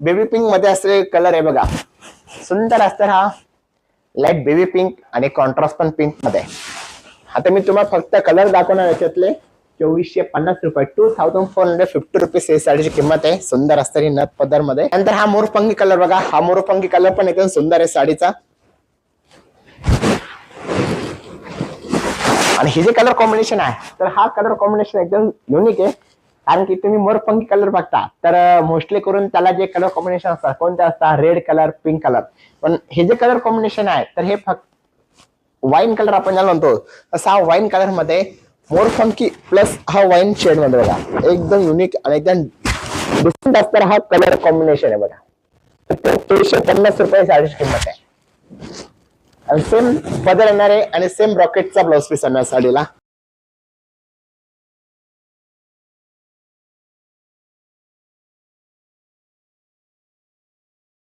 Baby pink मध्ये असलेले colour आहे बघा, सुंदर असतं हा लाईट बेबी पिंक आणि कॉन्ट्रास्ट पण पिंक मध्ये. आता मी तुम्हाला फक्त कलर दाखवणार याच्यातले 2450 रुपये, 2450 रुपीज ही साडीची किंमत आहे. सुंदर असते नथ पदर मध्ये. नंतर हा मोरपंखी कलर बघा, हा मोरपंखी कलर पण एकदम सुंदर आहे साडीचा. आणि हे जे कलर कॉम्बिनेशन आहे तर हा कलर कॉम्बिनेशन एकदम युनिक आहे. कारण की तुम्ही मोरपंखी कलर बघता तर मोस्टली करून त्याला जे कलर कॉम्बिनेशन असतात कोणते असतात, रेड कलर, पिंक कलर. पण हे जे कलर कॉम्बिनेशन आहे तर हे फक्त वाईन कलर आपण ज्याला म्हणतो तसा हा वाईन कलर मध्ये मोरपंखी प्लस हा वाईन शेड मध्ये बघा, एकदम युनिक आणि एकदम डिफरंट असणारा हा कलर कॉम्बिनेशन आहे बघा. 2350 रुपये साडीची किंमत आहे. आणि सेम पदर येणार आहे आणि सेम रॉकेटचा ब्लाउज पीस येणार साडीला.